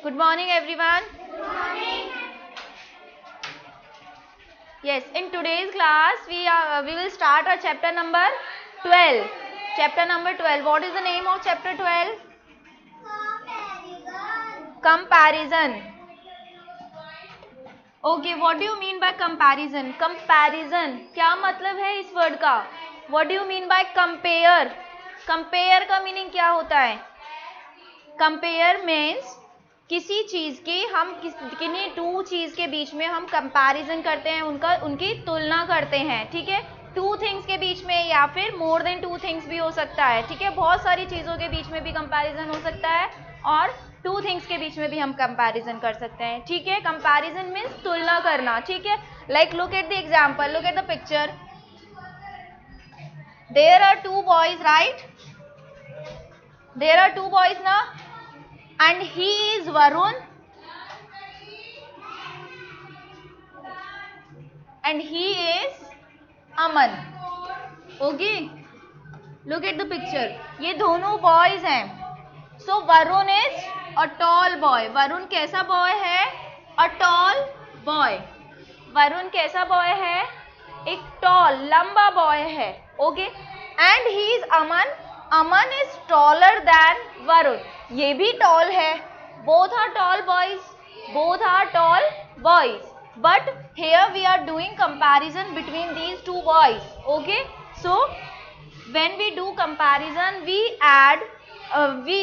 Good morning, everyone. Yes, in today's class we will start our chapter number 12. Chapter number 12. What is the name of chapter 12? Comparison. Okay, what do you mean by comparison? Comparison क्या मतलब है इस word का? What do you mean by compare? Compare का meaning क्या होता है? Compare means किसी चीज की हम किन्हीं टू चीज के बीच में हम कंपैरिजन करते हैं, उनकी तुलना करते हैं. ठीक है, टू थिंग्स के बीच में या फिर मोर देन टू थिंग्स भी हो सकता है. ठीक है, बहुत सारी चीजों के बीच में भी कंपैरिजन हो सकता है और टू थिंग्स के बीच में भी हम कंपैरिजन कर सकते हैं. ठीक है, कंपैरिजन मीन्स तुलना करना. ठीक है, like look at the example, look at the picture. There are two boys, right? There are two boys ना, and he is Varun and he is Aman. Okay, look at the picture. ये दोनों boys हैं. So Varun is a tall boy. Varun कैसा boy है? A tall boy. Varun कैसा boy है? एक tall लंबा boy है. Okay, and he is Aman. Aman is taller than Varun. ये भी tall है. Both are tall boys. Both are tall boys. But here we are doing comparison between these two boys. Okay. So when we do comparison, we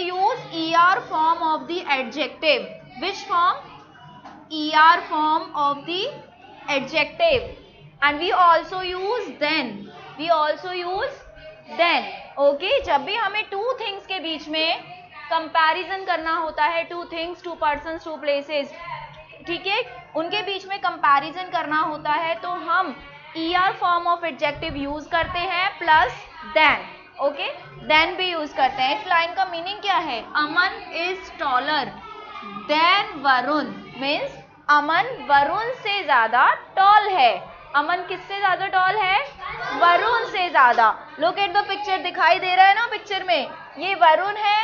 use er form of the adjective. Which form? Er form of the adjective. And we also use then. We also use then. Okay. जब भी हमें two things के बीच में comparison करना होता है, two things, two persons, two places, ठीक है, उनके बीच में कंपैरिजन करना होता है तो हम ER form of adjective use करते हैं प्लस देन. ओके, देन भी यूज करते हैं. इस लाइन का मीनिंग क्या है? Aman is taller than Varun. Means Aman Varun से ज्यादा टॉल है. अमन किससे ज्यादा टॉल है? वरुण से ज्यादा. लुक एट द पिक्चर, दिखाई दे रहा है ना पिक्चर में? ये वरुण है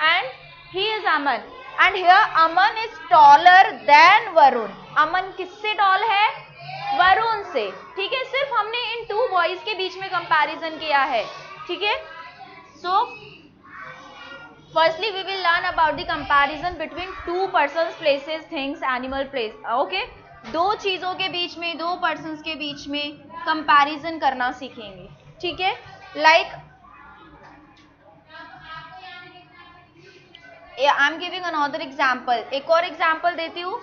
and he is Aman, and here Aman is taller than Varun. Aman किससे टॉल है? वरुण से. ठीक है, सिर्फ हमने इन टू बॉयज के बीच में कंपैरिजन किया है. ठीक है, so firstly we will learn about the comparison between two persons, places, things, animal, place. Okay, दो चीजों के बीच में, दो पर्सन्स के बीच में कंपैरिजन करना सीखेंगे. ठीक है, like I am giving another example. एक और एग्जाम्पल देती हूँ.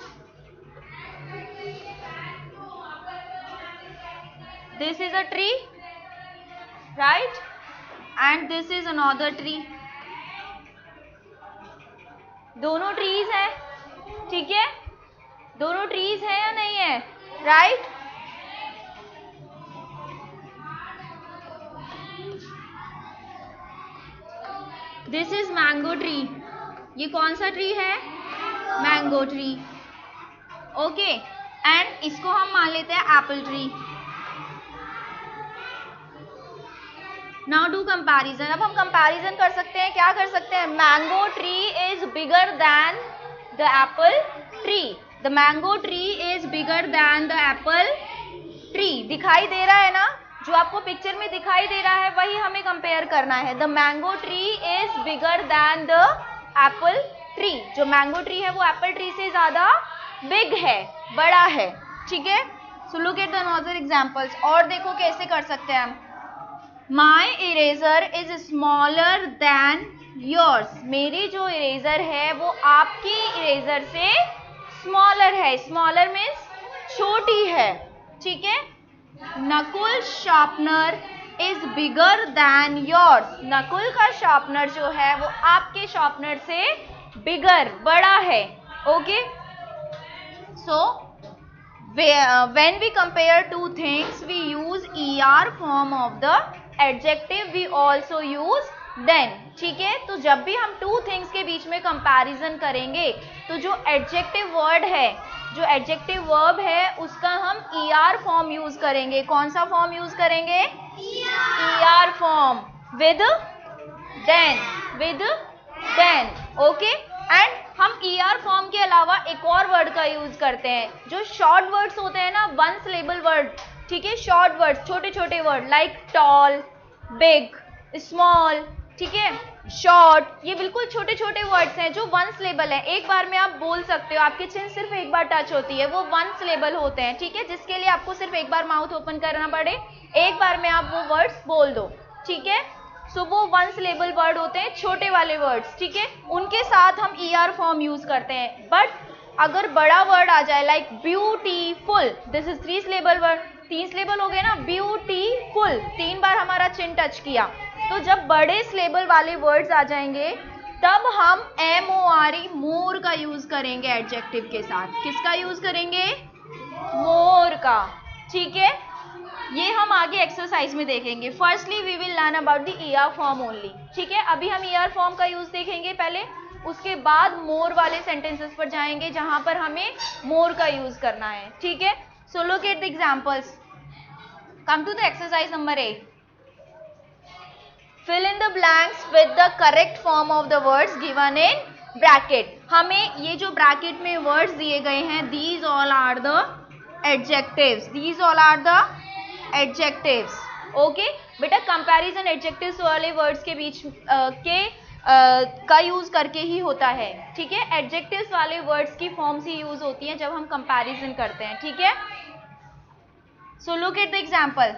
This is a tree, right, and this is another tree. दोनों ट्रीज हैं. ठीक है, दोनों ट्रीज हैं या नहीं है? Right. This is mango tree. ये कौन सा ट्री है? Mango tree. ओके, एंड इसको हम मान लेते हैं Apple tree. Now do comparison. अब हम कंपैरिजन कर सकते हैं. क्या कर सकते हैं? Mango tree is bigger than the Apple tree. The mango tree is bigger than the Apple tree. दिखाई दे रहा है ना? जो आपको पिक्चर में दिखाई दे रहा है वही हमें कंपेयर करना है. The mango tree is bigger than the Apple tree. जो मैंगो ट्री है वो एप्पल ट्री से ज्यादा बिग है, बड़ा है. ठीक है, so look at the another examples. और देखो कैसे कर सकते हैं हम. My eraser is smaller than yours. मेरी जो इरेजर है वो आपकी इरेजर से स्मॉलर है. स्मॉलर मीन्स छोटी है. ठीक है, Nakul sharpener is bigger than yours. Nakul का शार्पनर जो है वो आपके शार्पनर से बिगर, बड़ा है. Okay, so when we compare two things we use er form of the adjective. We also use then. ठीक है, तो जब भी हम टू थिंग्स के बीच में कंपैरिजन करेंगे तो जो एडजेक्टिव वर्ड है, जो एडजेक्टिव वर्ब है, उसका हम er फॉर्म यूज करेंगे. कौन सा फॉर्म यूज करेंगे? er form with then. Okay, and हम ER फॉर्म के अलावा एक और वर्ड का यूज करते हैं जो शॉर्ट वर्ड्स होते हैं ना, वन सिलेबल वर्ड, ठीक है, शॉर्ट वर्ड्स, छोटे छोटे word like tall, big, small, ठीक है, शॉर्ट, ये बिल्कुल छोटे छोटे वर्ड्स हैं जो वन सिलेबल है, एक बार में आप बोल सकते हो, आपकी चिन सिर्फ एक बार टच होती है, वो वन सिलेबल होते हैं, ठीक है, जिसके लिए आपको सिर्फ एक बार माउथ ओपन करना पड़े, एक बार में आप वो वर्ड्स बोल दो, ठीक है। सो वो वन सिलेबल वर्ड होते हैं, छोटे वाले वर्ड्स, ठीक है, उनके साथ हम ER फॉर्म यूज करते हैं। बट अगर बड़ा वर्ड आ जाए like beautiful, this is 3 syllable word, 3 syllable हो गए ना, ब्यूटीफुल, 3 बार हमारा चिन टच किया, तो जब बड़े सिलेबल वाले वर्ड्स आ जाएंगे तब हम MORE, मोर का यूज करेंगे एडजेक्टिव के साथ। किसका यूज करेंगे? मोर का, ठीक है। ये हम आगे एक्सरसाइज में देखेंगे। Firstly we will learn about the ER form only, ठीक है। अभी हम ER फॉर्म का यूज देखेंगे पहले, उसके बाद मोर वाले सेंटेंसेस पर जाएंगे जहां पर हमें मोर का यूज करना है, ठीक है। So look at the examples, come to the exercise number 8। Fill in the blanks with the correct form of the words given in bracket. हमें ये जो ब्रैकेट में वर्ड्स दिए गए हैं, these all are the adjectives, these all are the adjectives, okay. बेटा comparison adjectives वाले words के बीच का यूज करके ही होता है, ठीक है। एडजेक्टिव्स वाले वर्ड्स की फॉर्म्स ही यूज होती हैं जब हम कंपैरिजन करते हैं, ठीक है। So look at the example,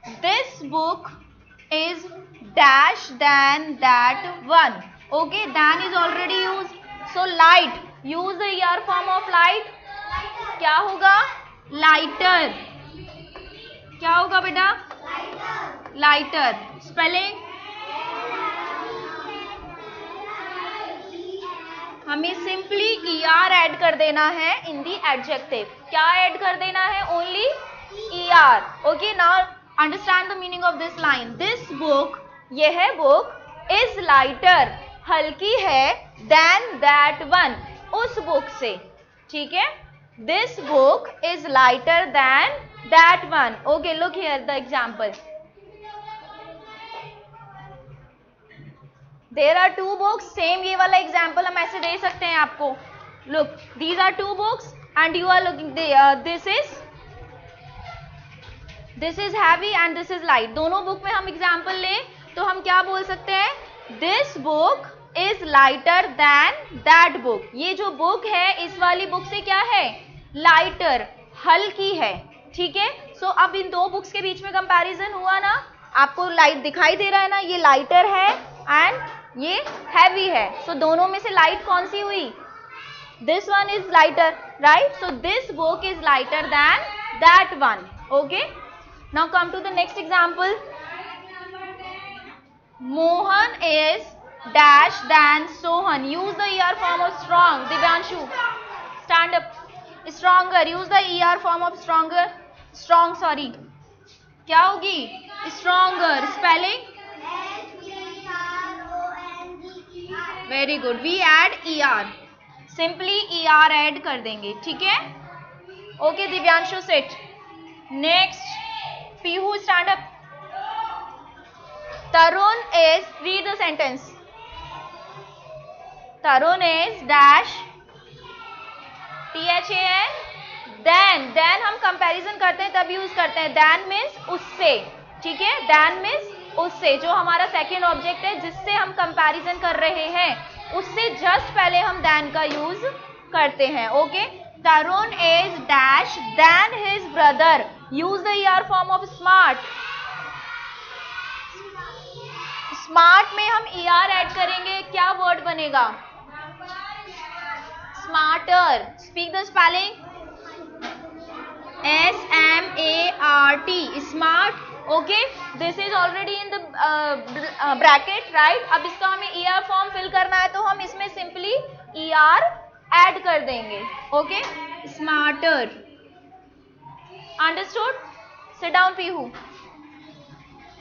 this book is dash than that one, okay, then is already use, so light, use the ER form of light, क्या होगा? लाइटर, क्या होगा बेटा? लाइटर। स्पेलिंग, हमें सिंपली ER ऐड कर देना है इन दी adjective. क्या ऐड कर देना है? Only ER, okay. Now understand the meaning of this line, this book, यह बुक, इज लाइटर, हल्की है, देन दैट वन, उस बुक से, ठीक है। This book is lighter then that one, okay, look here the example, there are 2 books, same ये वाला example हम ऐसे दे सकते हैं आपको, look, these are 2 books and you are looking, this is heavy and this is light, दोनों book में हम example ले तो हम क्या बोल सकते हैं? this book is lighter than that book, ये जो बुक है इस वाली बुक से क्या है? lighter, हल्की है, ठीक है। सो अब इन 2 बुक्स के बीच में कंपैरिजन हुआ ना, आपको लाइट दिखाई दे रहा है ना, ये लाइटर है एंड ये हैवी है, सो दोनों में से लाइट कौन सी हुई? This one is lighter, right. So this book is lighter than that one, okay. Now come to the next example, Mohan is dash than Sohan, use the ER form of strong, Divyanshu stand up, stronger, use the ER form of stronger, strong, sorry, क्या होगी? Stronger. Spelling, very good, we add ER, simply ER add कर देंगे, ठीक है, okay. Divyanshu sit. Next, Pihu stand up, Tarun is, read the sentence, Tarun is dash, THAN, than हम comparison करते हैं तब यूज करते हैं, देन मीन्स उससे, ठीक है, देन मीन्स उससे, जो हमारा सेकेंड ऑब्जेक्ट है जिससे हम कंपैरिजन कर रहे हैं, उससे जस्ट पहले हम देन का यूज करते हैं, okay. Tarun is dash than his brother, use the ER form of smart, smart में हम ER ऐड करेंगे, क्या वर्ड बनेगा? Smarter. Speak the spelling, SMART, smart, okay, this is already in the bracket, right। अब इसका हमें ER फॉर्म फिल करना है तो हम इसमें सिंपली ER ऐड कर देंगे, okay. Smarter, understood. Sit down Pihu.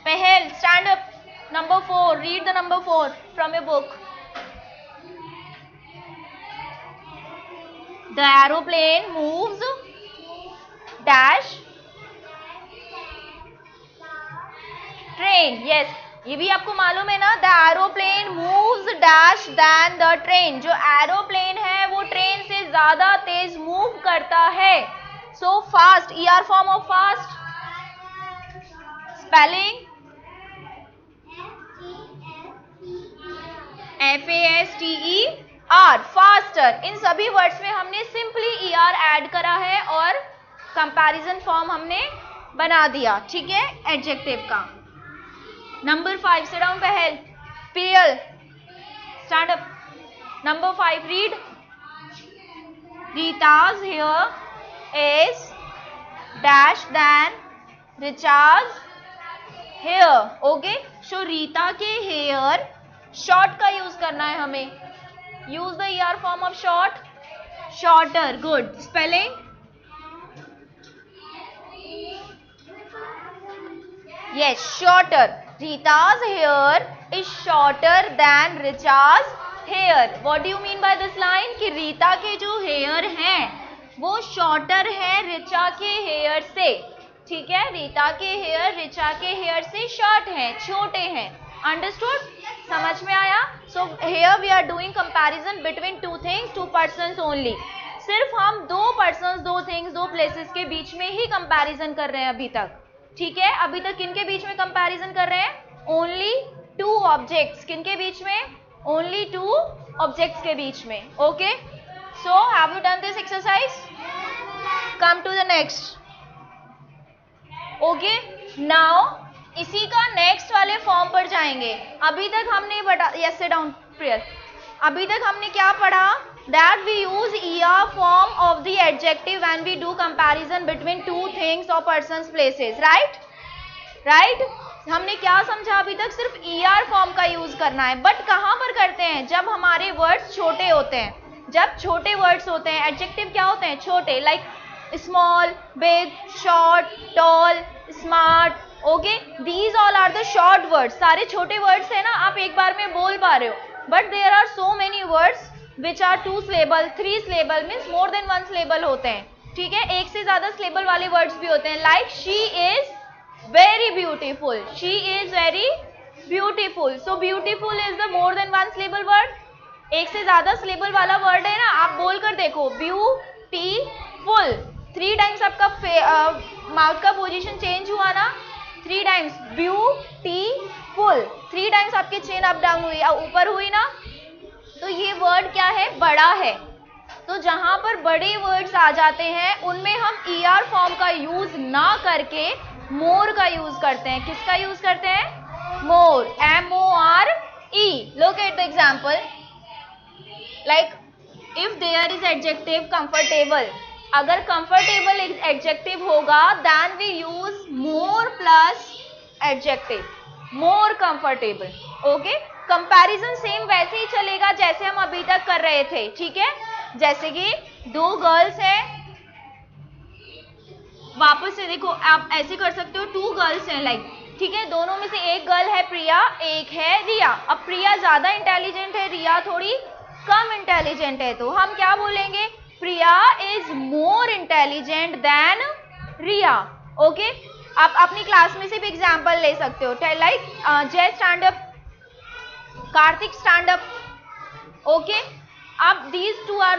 Pahal stand up, number 4, read the number 4 from your book. The aeroplane moves dash train, yes, ये भी आपको मालूम है ना, the aeroplane moves dash than the train. जो एरोप्लेन है वो ट्रेन से ज्यादा तेज मूव करता है। So fast, ER form of fast, spelling FASTER, faster. इन सभी वर्ड्स में हमने सिंपली ER ऐड करा है और कंपैरिजन फॉर्म हमने बना दिया, ठीक है, एडजेक्टिव का। Number 5, sit down Pahal, Priyal stand up. Number 5, read. Rita's hair is dash than Richa's hair, okay. So Rita के हेयर, शॉर्ट का यूज करना है हमें, use the ER form of short, shorter, good. Spelling yes, shorter. Rita's hair is shorter than Richa's hair. What do you mean by this line? कि रीता के जो hair हैं वो शॉर्टर है रिचा के हेयर से, ठीक है। रीता के हेयर रिचा के हेयर से शॉर्ट हैं, छोटे हैं। अंडरस्टूड, समझ में आया? So here we are doing comparison between two things, two persons only. सिर्फ हम दो पर्सन्स, दो थिंग्स, दो प्लेसेस के बीच में ही कंपैरिजन कर रहे हैं अभी तक, ठीक है। अभी तक किन के बीच में कंपैरिजन कर रहे हैं? Only two objects. किन के बीच में? ओनली टू ऑब्जेक्ट्स के बीच में, okay. So have you done this exercise? Come to the next, okay. Now इसी का नेक्स्ट वाले फॉर्म पर जाएंगे। अभी तक हमने यस, सिट डाउन प्रियल। अभी तक हमने क्या पढ़ा? that we use ER form of the adjective when we do comparison between two things or persons, places, right? हमने क्या समझा अभी तक? सिर्फ ER फॉर्म का यूज करना है। बट कहाँ पर करते हैं? जब हमारे वर्ड्स छोटे होते हैं। जब छोटे वर्ड्स होते हैं, एडजेक्टिव क्या होते हैं? छोटे, like small, big, short, tall, smart, okay. These all are the short words. सारे छोटे वर्ड्स है ना, आप एक बार में बोल पा रहे हो। But there are so many words which are 2 syllable, 3 syllable, means more than 1 syllable होते हैं, ठीक है। एक से ज्यादा syllable वाले words भी होते हैं, like she is very beautiful, she is very beautiful. So beautiful is the more than 1 syllable word. एक से ज्यादा syllable वाला word है ना, आप बोल कर देखो, beautiful। 3 times आपका माउथ का पोजीशन चेंज हुआ ना, 3 times beautiful, 3 times आपकी चेन अप डाउन हुई, ऊपर हुई ना, तो ये वर्ड क्या है? बड़ा है। तो जहां पर बड़े वर्ड्स आ जाते हैं उनमें हम ER फॉर्म का यूज ना करके मोर का यूज करते हैं। किसका यूज करते हैं? More, MORE। Look at the example, like if there is adjective comfortable, अगर कंफर्टेबल एडजेक्टिव होगा then we use more plus adjective, more comfortable, okay. Comparison same वैसे ही चलेगा जैसे हम अभी तक कर रहे थे, ठीक है। जैसे कि 2 गर्ल्स हैं, वापस से देखो, आप ऐसे कर सकते हो, 2 गर्ल्स हैं लाइक, ठीक है। दोनों में से एक गर्ल है प्रिया, एक है रिया। अब प्रिया ज्यादा इंटेलिजेंट है, रिया थोड़ी कम इंटेलिजेंट है, तो हम क्या बोलेंगे? Priya is more intelligent than Riya, okay. आप अपनी क्लास में से भी एग्जाम्पल ले सकते हो, लाइक जय stand up, Kartik stand up, okay. अब दीज 2 आर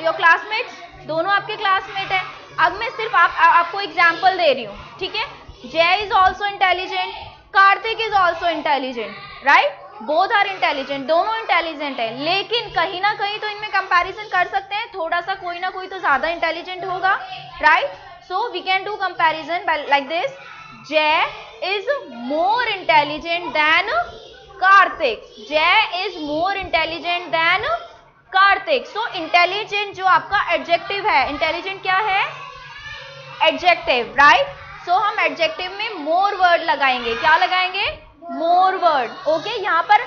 योर क्लासमेट्स, दोनों आपके क्लासमेट हैं। अब मैं सिर्फ आपको एग्जाम्पल दे रही हूँ, ठीक है। Jay is also intelligent, Kartik is also intelligent, right? Both are intelligent, दोनों इंटेलिजेंट है, लेकिन कहीं ना कहीं तो इनमें कंपैरिजन कर सकते हैं, थोड़ा सा कोई ना कोई तो ज्यादा इंटेलिजेंट होगा, right? So we can do comparison like this, Jay is more intelligent than Kartik, Jay is more intelligent than Kartik. So intelligent जो आपका एडजेक्टिव है, इंटेलिजेंट क्या है? Adjective, right? सो हम एडजेक्टिव में मोर वर्ड लगाएंगे, क्या लगाएंगे? मोर वर्ड, ओके। यहाँ पर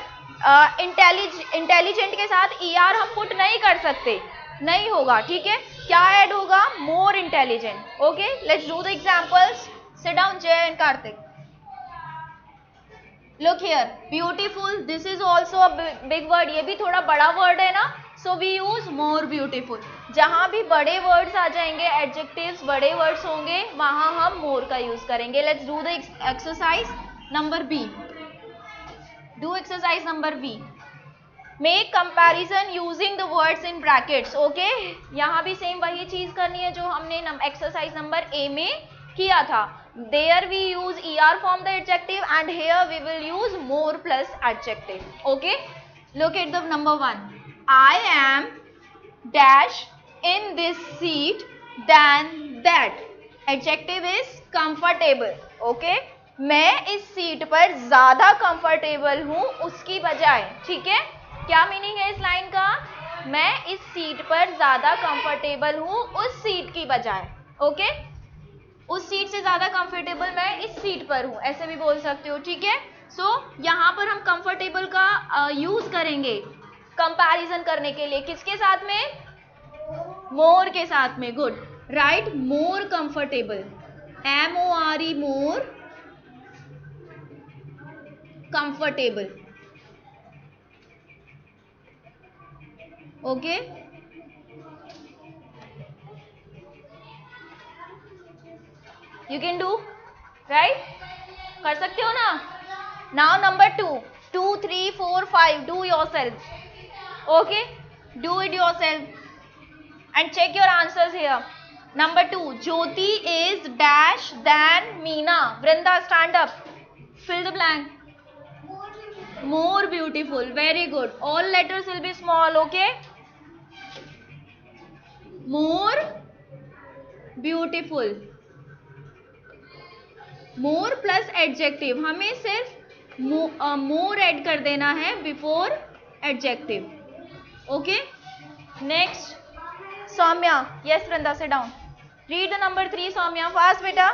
इंटेलिजेंट के साथ ER हम पुट नहीं कर सकते, नहीं होगा, ठीक है। क्या ऐड होगा? More intelligent, okay. Let's do the examples, sit down Jay and Kartik. Look here, beautiful, this is also a big word, ये भी थोड़ा बड़ा वर्ड है ना, so we use more beautiful. जहां भी बड़े वर्ड्स आ जाएंगे, एडजेक्टिव्स बड़े वर्ड्स होंगे, वहां हम मोर का यूज करेंगे। Let's do the exercise number B। Do exercise number B, make comparison using the words in brackets. Okay, यहाँ भी सेम वही चीज करनी है जो हमने एक्सरसाइज नंबर ए में किया था. There we use ER form the adjective and here we will use more plus adjective. Okay, look at the number 1. I am dash in this seat then that. Adjective is comfortable. Okay, मैं इस seat पर ज्यादा comfortable हूं उसकी बजाय. ठीक है, क्या मीनिंग है इस लाइन का? मैं इस सीट पर ज्यादा कंफर्टेबल हूं उस सीट की बजाय. ओके, उस सीट से ज्यादा कंफर्टेबल मैं इस सीट पर हूं, ऐसे भी बोल सकते हो. ठीक है, सो यहाँ पर हम कंफर्टेबल का यूज करेंगे कंपैरिजन करने के लिए. किसके साथ में? मोर के साथ में. Good, right, more comfortable, MORE, more comfortable. Okay, you can do, right, कर सकते हो ना. Now number 2, 2, 3, 4, 5, do yourself. Okay, do it yourself and check your answers here. Number 2, Jyoti is dash then Meena. Vrinda, stand up, fill the blank. More beautiful. Very good. All letters will be small. Okay, more beautiful. More plus adjective. हमें सिर्फ more add कर देना है before adjective. Okay, next, Soumya. Yes, Vrinda, sit down. Read the number 3, Soumya. Fast, beta.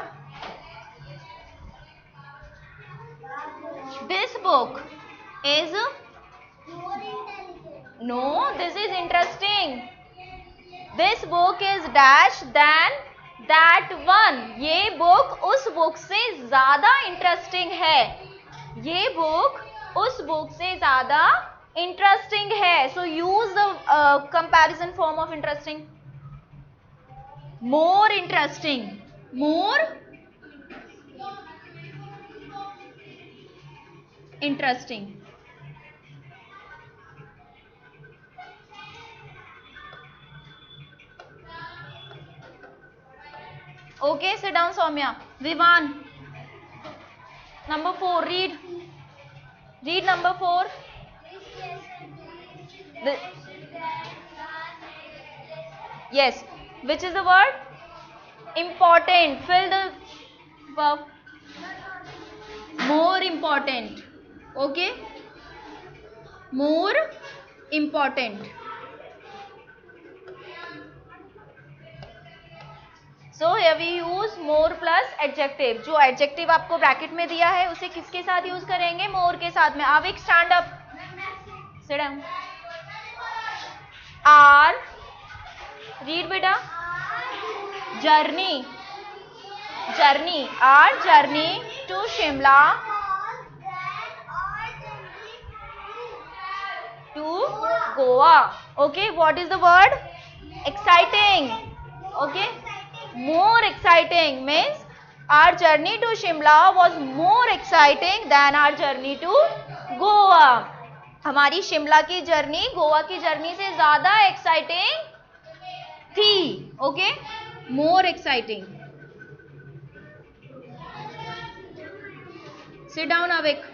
This book is, no, this is interesting. This book is dash than that one. ये book उस book से ज्यादा interesting है. ये book उस book से ज्यादा interesting है. So use the comparison form of interesting. More interesting, more interesting. Okay, sit down, Soumya. Vivan, number 4, read. Read number 4. Yes, which is the word? Important. Fill the verb. More important. Okay, more important. So here we use more plus adjective. जो adjective आपको bracket में दिया है उसे किसके साथ use करेंगे? more के साथ में. Avik, stand up, sit down. आर, रीड बेटा. Journey, journey, our journey to Shimla, to Goa. Okay, what is the word? Exciting. Okay, more exciting means our journey to Shimla was more exciting than our journey to Goa. हमारी शिमला की journey Goa की journey से ज्यादा exciting थी. Okay, more exciting. Sit down, Avik.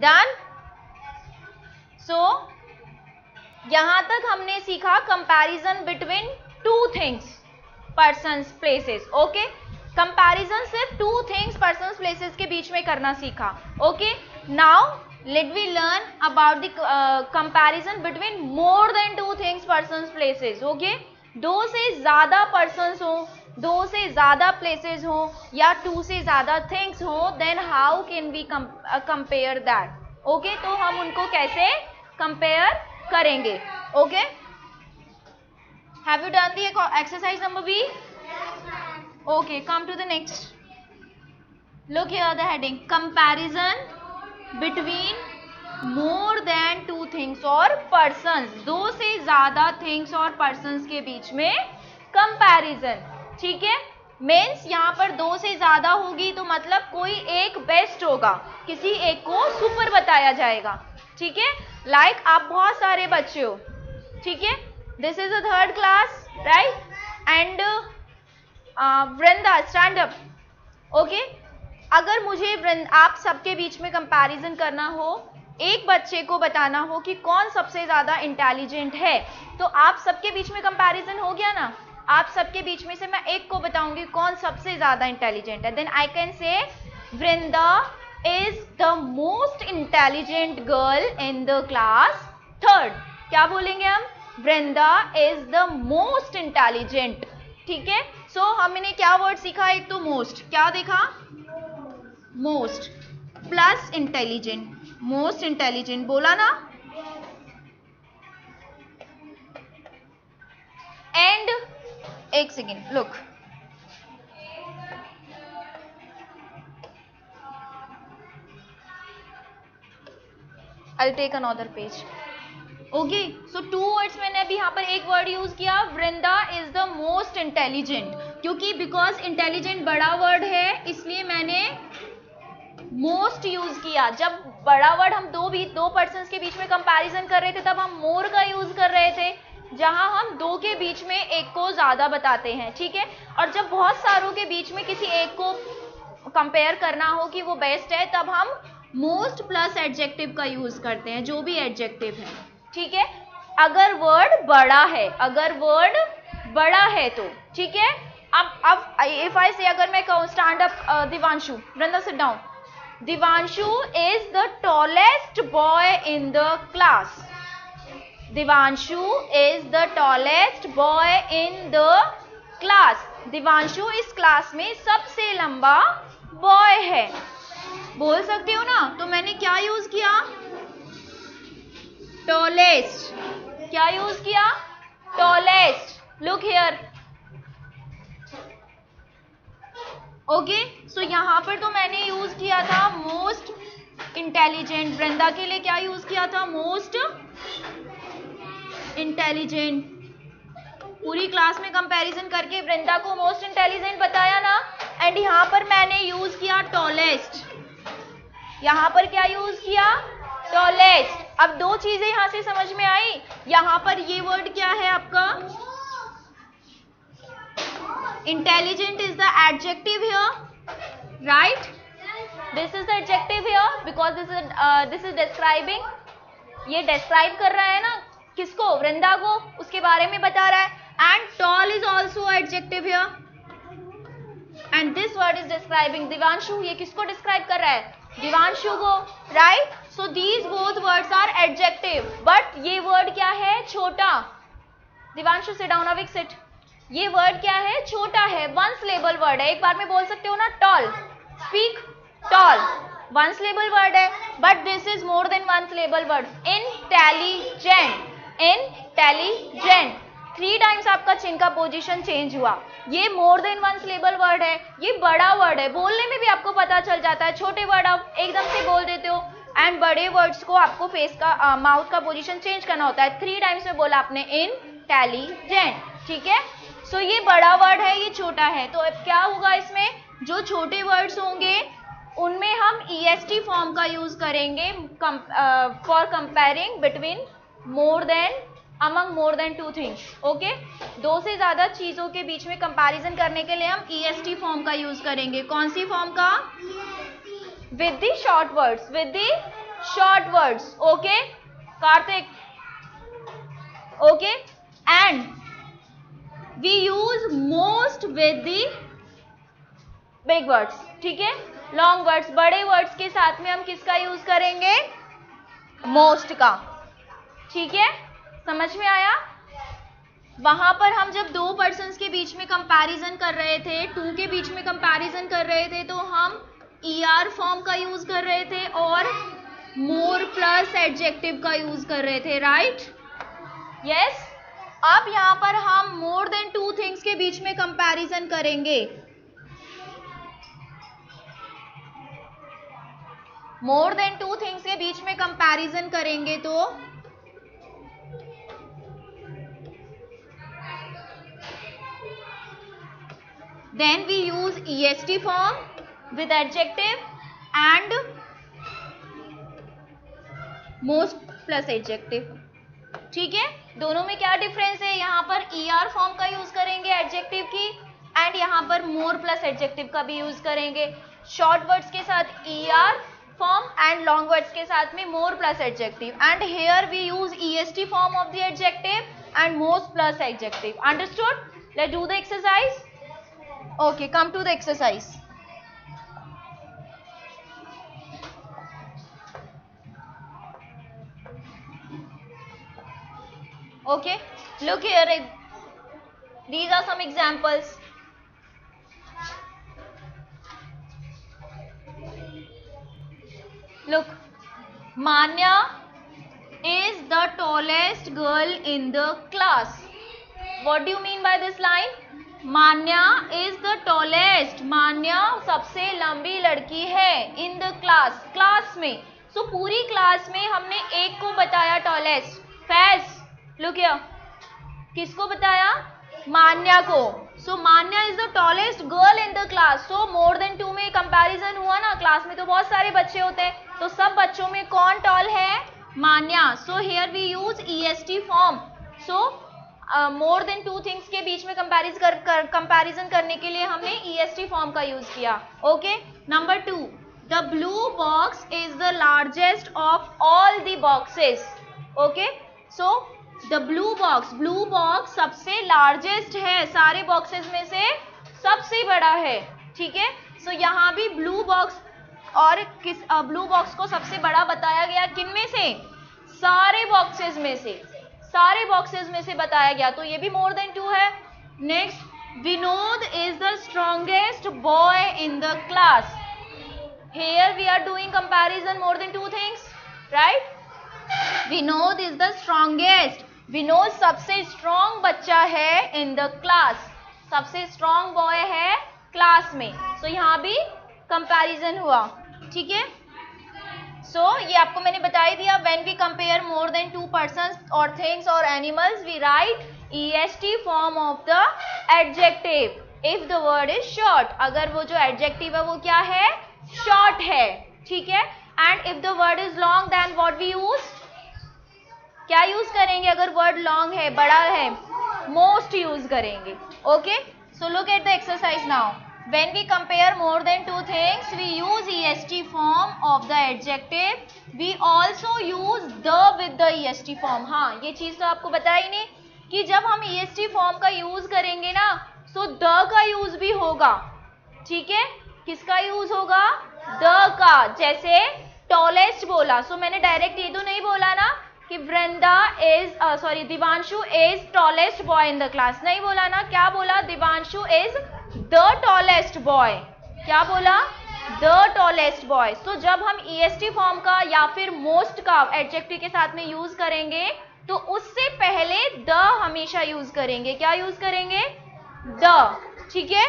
Done? So यहां तक हमने सीखा comparison between two things, persons, places. Okay, comparison सिर्फ टू थिंग्स, पर्सन्स, प्लेसेस के बीच में करना सीखा. Okay, now let we learn about the comparison between more than two things, persons, places. Okay, दो से ज्यादा पर्सन्स हो, दो से ज्यादा प्लेसेस हो या टू से ज्यादा थिंग्स हो, then how can we compare that. Okay, तो हम उनको कैसे कंपेयर करेंगे. Okay, have you done the exercise number B? Okay, come to the next. Look here the heading, comparison between more than two things और persons. दो से ज्यादा things और पर्सन्स के बीच में कंपैरिजन. ठीक है, मीन्स यहाँ पर 2 से ज्यादा होगी तो मतलब कोई एक बेस्ट होगा, किसी एक को सुपर बताया जाएगा, ठीक है। लाइक आप बहुत सारे बच्चे हो, ठीक है, this is a third class, right, and Vrinda stand up, okay. अगर मुझे आप सबके बीच में कंपैरिजन करना हो, एक बच्चे को बताना हो कि कौन सबसे ज्यादा इंटेलिजेंट है, तो आप सबके बीच में कंपैरिजन हो गया ना, आप सबके बीच में से मैं एक को बताऊंगी कौन सबसे ज्यादा इंटेलिजेंट है, then I can say Vrinda is the most intelligent girl in the class third. क्या बोलेंगे हम? Vrinda is the most intelligent, ठीक है। सो हमने क्या वर्ड सीखा? एक तो मोस्ट, क्या देखा? Most plus intelligent, most intelligent बोला ना, एंड एक second look, I take another page, okay. So 2 words मैंने अभी यहाँ पर एक वर्ड यूज किया, Vrinda is the most intelligent, क्योंकि बिकॉज इंटेलिजेंट बड़ा वर्ड है इसलिए मैंने मोस्ट यूज किया। जब बड़ा वर्ड हम दो पर्सन्स के बीच में कंपैरिजन कर रहे थे तब हम मोर का यूज कर रहे थे, जहां हम दो के बीच में एक को ज्यादा बताते हैं, ठीक है। और जब बहुत सारों के बीच में किसी एक को कंपेयर करना हो कि वो बेस्ट है, तब हम मोस्ट प्लस एडजेक्टिव का यूज करते हैं, जो भी एडजेक्टिव है, ठीक है। अगर वर्ड बड़ा है, अगर वर्ड बड़ा है तो ठीक है। अब इफ आई से, अगर मैं कहूँ stand up Divanshu, Vrinda sit down, Divanshu is the tallest boy in the class, Divanshu is the tallest boy in the class, Divanshu इस क्लास में सबसे लंबा बॉय है, बोल सकते हो ना। तो मैंने क्या यूज किया? टॉलेस्ट, क्या यूज किया? Tallest, look here, okay. So यहां पर तो मैंने यूज किया था मोस्ट इंटेलिजेंट, वृंदा के लिए क्या यूज किया था? Most intelligent. पूरी क्लास में कंपैरिजन करके वृंदा को मोस्ट इंटेलिजेंट बताया ना, एंड यहां पर मैंने यूज किया टॉलेस्ट, यहां पर क्या यूज किया? टॉलेस्ट। अब दो चीजें यहां से समझ में आई, यहां पर ये वर्ड क्या है आपका? Intelligent is the adjective here, right, this is the adjective here because this is describing, ये डिस्क्राइब कर रहा है ना किसको? वृंदा को, उसके बारे में बता रहा है। And tall is also adjective here, and this word is describing Divanshu, ये किसको डिस्क्राइब कर रहा है? दिवांशु को, right. So these both words are adjective, but ये वर्ड क्या है? छोटा। Divanshu sit down, Avik sit, ये वर्ड क्या है? छोटा है, वन सिलेबल वर्ड है, एक बार में बोल सकते हो ना, tall, speak tall, one syllable word है, but this is more than one syllable word, intelligent, intelligent, 3 times आपका चिन का पोजीशन चेंज हुआ, ये more than one syllable word है, ये बड़ा वर्ड है, बोलने में भी आपको पता चल जाता है, छोटे वर्ड आप एकदम से बोल देते हो, एंड बड़े वर्ड्स को आपको फेस का माउथ का पोजीशन चेंज करना होता है। 3 टाइम्स में बोला आपने इंटेलिजेंट, ठीक है। सो ये बड़ा वर्ड है, ये छोटा है, तो अब क्या होगा इसमें? जो छोटे वर्ड्स होंगे उनमें हम EST फॉर्म का यूज करेंगे for comparing between more then, among more than 2 things, okay. 2 से ज्यादा चीजों के बीच में कंपैरिजन करने के लिए हम EST फॉर्म का यूज करेंगे। कौन सी फॉर्म का? With the short words, with the short words, okay Kartik, okay. And we use most with the big words, ठीक है। लॉन्ग वर्ड्स, बड़े वर्ड्स के साथ में हम किसका यूज करेंगे? मोस्ट का, ठीक है, समझ में आया? वहां पर हम जब 2 पर्सन्स के बीच में कंपैरिजन कर रहे थे, 2 के बीच में कंपैरिजन कर रहे थे, तो हम ER फॉर्म का यूज कर रहे थे और मोर प्लस एडजेक्टिव का यूज कर रहे थे, राइट, यस। अब यहां पर हम मोर देन 2 थिंग्स के बीच में कंपैरिजन करेंगे, मोर देन 2 थिंग्स के बीच में कंपैरिजन करेंगे तो Then we use est form with adjective and most plus adjective. ठीक है, दोनों में क्या डिफरेंस है? यहाँ पर er फॉर्म का यूज करेंगे एडजेक्टिव की एंड यहाँ पर मोर प्लस एडजेक्टिव का भी यूज करेंगे. शॉर्ट वर्ड्स के साथ er form and long words के साथ में more plus adjective. And here we use est form of the adjective and most plus adjective. Understood? Let's do the exercise. Okay, come to the exercise. Okay, look here. These are some examples. Look, Manya is the tallest girl in the class. What do you mean by this line? Manya is the tallest. Manya सबसे लंबी लड़की है in the class. Class में. सो पूरी class में हमने एक को बताया टॉलेस्ट. फैज, लुक हियर, किसको बताया? मान्या को. So Manya is the tallest girl in the class. So more than 2 में कंपैरिजन हुआ ना. क्लास में तो बहुत सारे बच्चे होते हैं, तो सब बच्चों में कौन टॉल है? Manya. So here we use est form. So more than 2 things के बीच में कंपैरिजन करने के लिए हमने est फॉर्म का यूज किया. Okay. Number 2, the blue box is the largest of all the boxes. Okay. So the blue box सबसे लार्जेस्ट है, सारे बॉक्सेस में से सबसे बड़ा है. ठीक है. सो यहाँ भी ब्लू बॉक्स और किस ब्लू बॉक्स को सबसे बड़ा बताया गया. किन में से? सारे बॉक्सेस में से. सारे बॉक्सेस में से बताया गया, तो ये भी मोर देन 2 है. Next, Vinod is the strongest boy in the class. Here we are doing comparison more than 2 things, right? Vinod is the strongest. Vinod सबसे स्ट्रॉन्ग बच्चा है इन द क्लास. सबसे स्ट्रॉन्ग बॉय है क्लास में. सो यहाँ भी कंपैरिजन हुआ. ठीक है. सो ये आपको मैंने बता ही दिया. When we compare more than 2 persons और थिंग्स और animals, we write est form of the adjective if the word is short. अगर वो जो एडजेक्टिव है वो क्या है? शॉर्ट है. ठीक है. And if the word is long, then what we use? क्या यूज करेंगे? अगर वर्ड लॉन्ग है, बड़ा है, मोस्ट यूज करेंगे. Okay. So look at the exercise now. When we compare more than 2 things, we use est form of the adjective. We also use the with the est form. हाँ, ये चीज तो आपको बता ही नहीं कि जब हम est form का यूज करेंगे ना, तो the का यूज भी होगा. ठीक है. किसका यूज होगा? the का. जैसे tallest बोला, सो मैंने डायरेक्ट ये तो नहीं बोला ना कि Vrinda is Divanshu is tallest boy in the class. नहीं बोला ना. क्या बोला? Divanshu is the tallest boy. क्या बोला? The tallest boy. सो जब हम est फॉर्म का या फिर मोस्ट का एडजेक्टिव के साथ में यूज करेंगे, तो उससे पहले द हमेशा यूज करेंगे. क्या यूज करेंगे? द. ठीक है.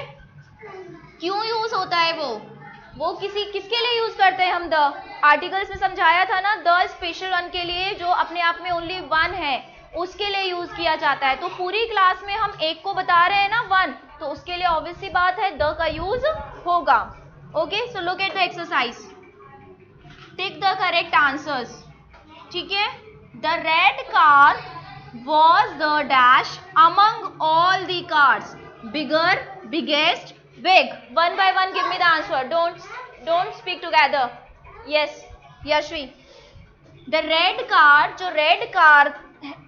क्यों यूज होता है वो किसके लिए यूज करते हैं हम द? आर्टिकल्स में समझाया था ना. द स्पेशल वन के लिए, जो अपने आप में ओनली वन है, उसके लिए यूज किया जाता है. तो पूरी क्लास में हम एक को बता रहे हैं ना, 1, तो उसके लिए ऑब्वियस सी बात है द का यूज होगा. Okay. So look at the exercise. Tick the correct answers. ठीक है. The red car was the dash among all the cars. Bigger, biggest, big. 1 by 1 give me the answer. Don't speak together. Yes, Yashvi. The red car, जो red car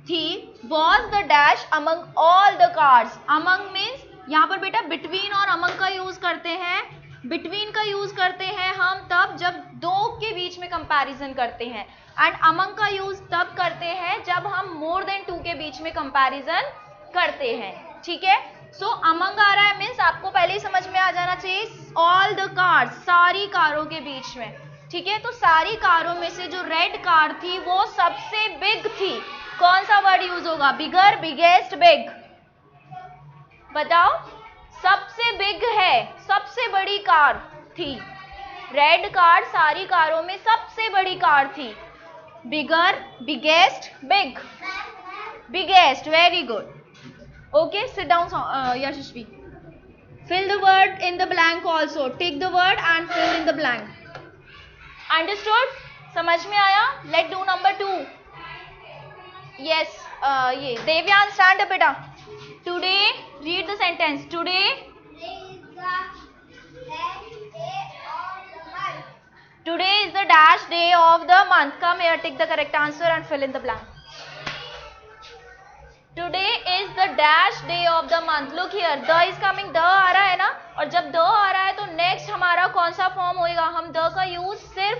थी, was the dash among all the cars. Among means यहाँ पर बेटा between और among का use करते हैं. Between का यूज करते हैं हम तब जब 2 के बीच में कंपैरिजन करते हैं, एंड अमंग का यूज तब करते हैं जब हम मोर देन 2 के बीच में कंपैरिजन करते हैं. ठीक है. सो अमंग आ रहा है मीन्स आपको पहले ही समझ में आ जाना चाहिए ऑल द कार्स, सारी कारों के बीच में. ठीक है. तो सारी कारों में से जो रेड कार थी वो सबसे बिग थी. कौन सा वर्ड यूज होगा? बिगर, बिगेस्ट, बिग. बताओ. सबसे बिग है, सबसे बड़ी कार थी. रेड कार सारी कारों में सबसे बड़ी कार थी. Bigger, biggest, big. Biggest. Very good. Okay. Sit down Yashasvi. Fill the word in the blank also. Tick the word and fill in the blank. Understood? समझ में आया? Let's do number 2. Yes, ये देवयान stand up बेटा. Today, read the sentence. Today is the dash day of the month. Today is the dash day of the month. Come here, take the correct answer and fill in the blank. Today is the dash day of the month. Look here, the is coming. The आ रहा है ना, और जब the आ रहा है तो next हमारा कौन सा फॉर्म होएगा? हम the का यूज सिर्फ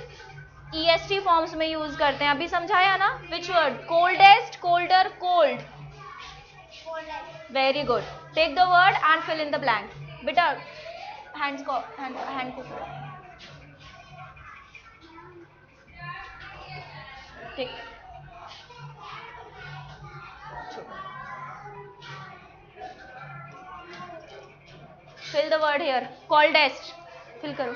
EST फॉर्म्स में यूज करते हैं. अभी समझाया ना? Which word? Coldest, colder, cold. Very good. Take the word and fill in the blank. बेटा hand को ठीक. Fill the word here. Coldest. Fill करो.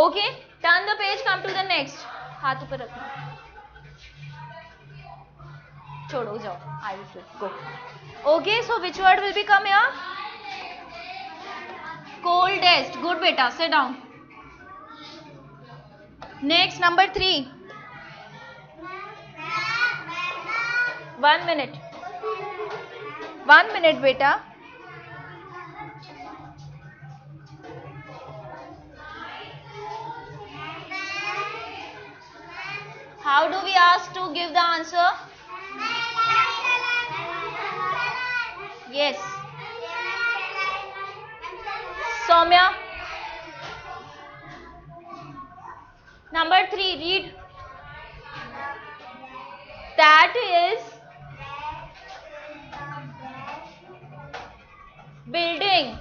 Okay. Turn the page. Come to the next. हाथ ऊपर रखना. छोड़ो जाओ. I will fill. Go. Okay. So which word will become here? Coldest. Good beta. Sit down. Next, number 3. 1 minute. 1 minute beta. How do we ask to give the answer? Yes. Soumya. Number 3, read. That is building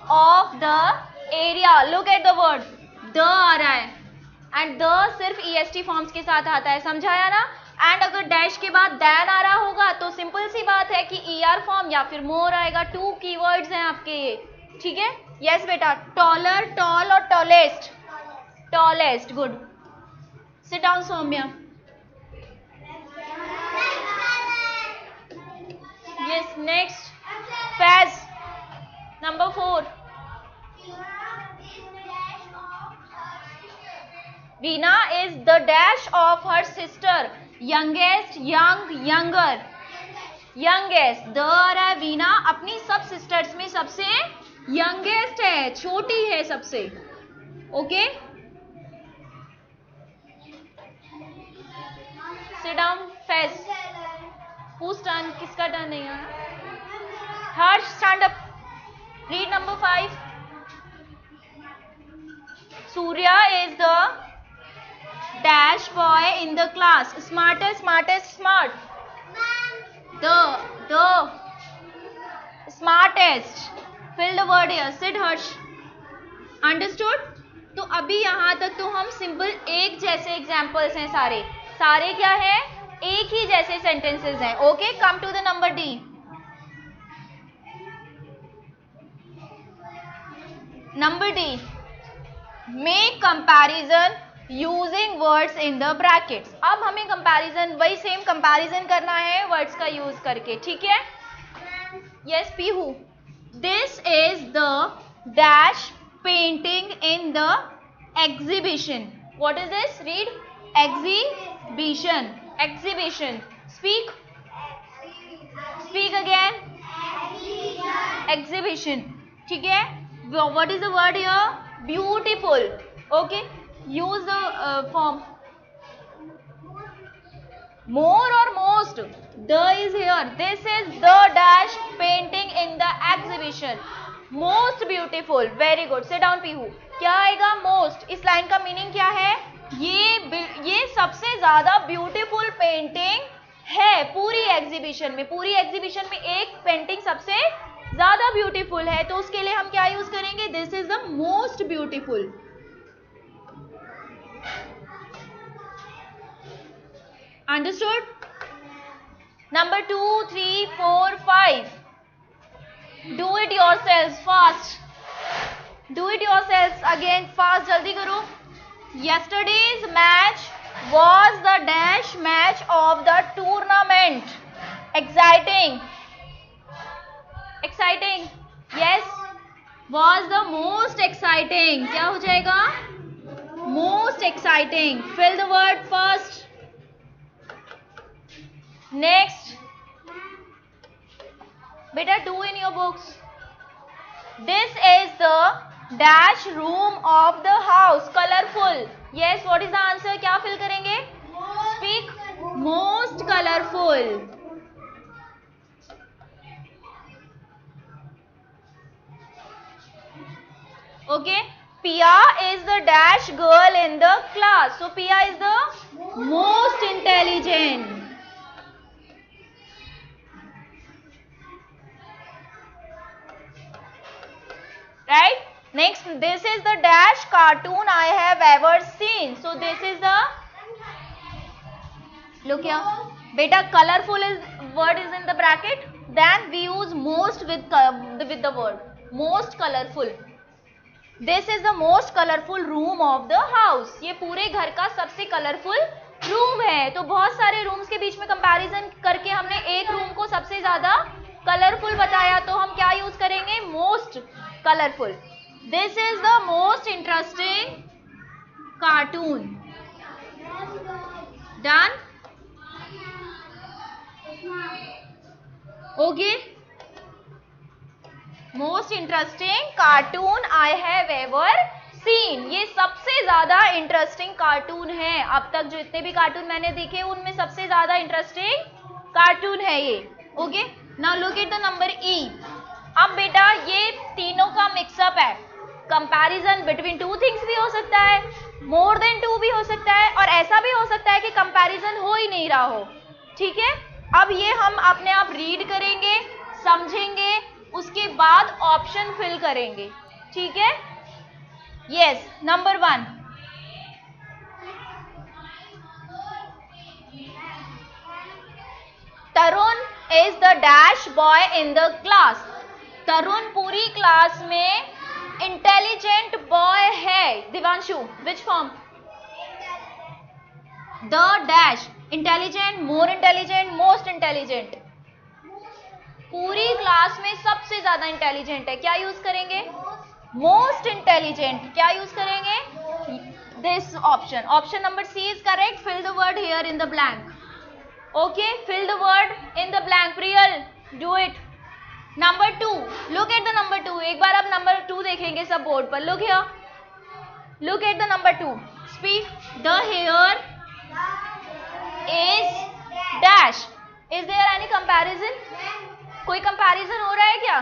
of the area. Look at the word. The आ रहा है. And the सिर्फ EST forms के साथ आता है. समझाया ना? And अगर डैश के बाद दैन आ रहा होगा तो सिंपल सी बात है कि ER फॉर्म या फिर मोर आएगा. 2 कीवर्ड्स हैं आपके ये. ठीक है? यस बेटा. टॉलर, टॉल और tallest. Tallest. Good. Sit down Saumya. Yes. Next Faiz. Number 4. Veena is the dash of her sister. Youngest, young, younger. Youngest. The आ रहा है. वीना अपनी सब सिस्टर्स में सबसे यंगेस्ट है, छोटी है सबसे. Okay. Sit down. Fez. Whose turn? किसका टर्न नहीं है? हर्ष, stand up. Read number 5. Surya is the dash boy in the class. Smartest, smartest, smart. The smartest. Fill the word here. Sit Harsh. Understood? तो अभी यहाँ तक तो हम simple एक जैसे एग्जाम्पल्स हैं. सारे क्या है? एक ही जैसे सेंटेंसेस हैं. Okay. Come to the number D. Number D. Make comparison using words in the brackets. अब हमें कंपैरिजन, वही सेम कंपैरिजन करना है वर्ड्स का यूज करके. ठीक है? Yes Pihu. This is the dash painting in the exhibition. What is this? Read. Exhibition. Exhibition. Speak. Speak again. Exhibition. ठीक है? What is the word here? Beautiful. Okay. Use the form. More or most. The is here. This is the dash painting in the exhibition. Most beautiful. Very good. Sit down Pihu. क्या आएगा? Most. इस line का meaning क्या है? ये सबसे ज्यादा beautiful painting है पूरी एग्जीबिशन में. पूरी एग्जीबिशन में एक पेंटिंग सबसे ज्यादा ब्यूटीफुल है, तो उसके लिए हम क्या यूज करेंगे? This is the most beautiful. Understood? Number 2, 3, 4, 5. Do it yourselves fast. Do it yourselves again fast. जल्दी करो. Yesterday's match was the dash match of the tournament. Exciting. Exciting. Yes. was the most exciting. क्या हो जाएगा? Most exciting. Fill the word first. Next. Beta, do in your books. This is the dash room of the house. Colorful. Yes, what is the answer? क्या fill करेंगे? Speak. Most colorful. Okay. Pia is the dash girl in the class. So Pia is the most intelligent. Right? Next, this is the dash cartoon I have ever seen. So this is the, look here. Beta, colorful is word is in the bracket. Then we use most with the word most colorful. This is the most colorful room of the house. ये पूरे घर का सबसे colourful room है. तो बहुत सारे rooms के बीच में कंपैरिजन करके हमने एक रूम को सबसे ज्यादा कलरफुल बताया. तो हम क्या यूज करेंगे? Most colourful. This is the most interesting cartoon. Done. Okay. Most interesting cartoon I have ever seen. ये सबसे ज्यादा इंटरेस्टिंग कार्टून है. अब तक जो इतने भी कार्टून मैंने देखे उनमें सबसे ज्यादा इंटरेस्टिंग कार्टून है ये. Okay. Now look at the number ई. अब बेटा ये तीनों का मिक्सअप है. कंपैरिजन बिटवीन टू थिंग्स भी हो सकता है, मोर देन टू भी हो सकता है, और ऐसा भी हो सकता है कि कंपैरिजन हो ही नहीं रहा हो. ठीक है. अब ये हम अपने आप रीड करेंगे, समझेंगे, उसके बाद ऑप्शन फिल करेंगे. ठीक है. Yes. Number 1. Tarun is the dash boy in the class. Tarun पूरी क्लास में इंटेलिजेंट बॉय है. Divanshu, which form? The dash. Intelligent, more intelligent, most intelligent. पूरी क्लास में सबसे ज्यादा इंटेलिजेंट है. क्या यूज करेंगे? Most intelligent. क्या यूज करेंगे? This option. Option number C is correct. Fill the word here in the blank. Okay. Fill the word in the blank. Priyal, do it. Number 2. Look at the number 2. एक बार आप number 2 देखेंगे सब board पर. Look here. Look at the number 2. Speak. The hair is dash. Is there any comparison? कोई comparison हो रहा है क्या?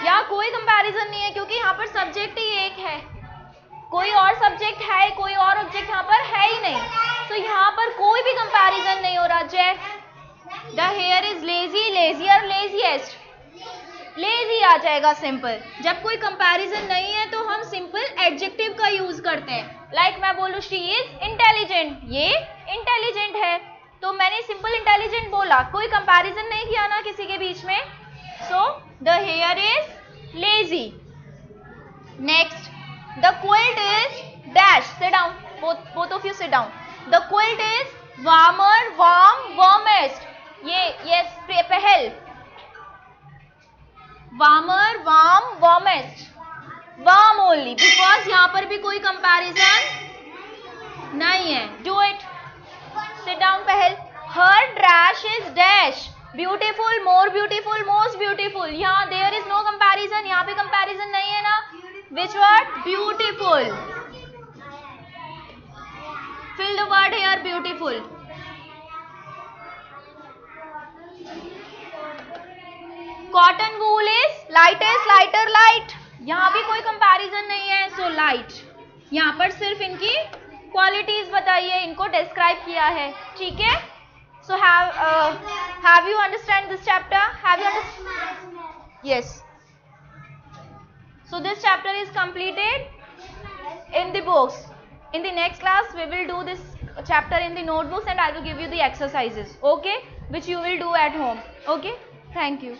या कोई कंपैरिजन नहीं है, क्योंकि यहाँ पर सब्जेक्ट ही एक है. कोई और सब्जेक्ट है, कोई और ऑब्जेक्ट यहाँ पर है ही नहीं. तो यहाँ पर कोई भी कंपैरिजन नहीं हो रहा. Jay. The hair is lazy, lazier, laziest. Lazy आ जाएगा सिंपल. जब कोई कंपैरिजन नहीं है तो हम सिंपल एडजेक्टिव का यूज करते हैं. लाइक मैं बोलूँ शी इज इंटेलिजेंट. ये इंटेलिजेंट है, तो मैंने सिंपल इंटेलिजेंट बोला. कोई कंपैरिजन नहीं किया ना किसी के बीच में. So the hair is lazy. Next. The quilt is dash. Sit down. Both of you sit down. The quilt is warmer, warm, warmest. ये पहल. Warmer, warm, warmest. Warm only, because यहाँ पर भी कोई कंपैरिजन नहीं है. Do it. Sit down, पहल. Her dress is dash. Beautiful, more beautiful, most beautiful. यहाँ there is no comparison. यहाँ पे comparison नहीं है ना. Which word? Beautiful. Fill the word here. Beautiful. Cotton wool is lightest, lighter, light. यहाँ भी कोई comparison नहीं है. So light. यहाँ पर सिर्फ इनकी क्वालिटीज बताइए, इनको डिस्क्राइब किया है. ठीक है. So have you understand this chapter? Have you understand? Yes. So this chapter is completed in the books. In the next class we will do this chapter in the notebooks and I will give you the exercises, okay, which you will do at home. Okay, thank you.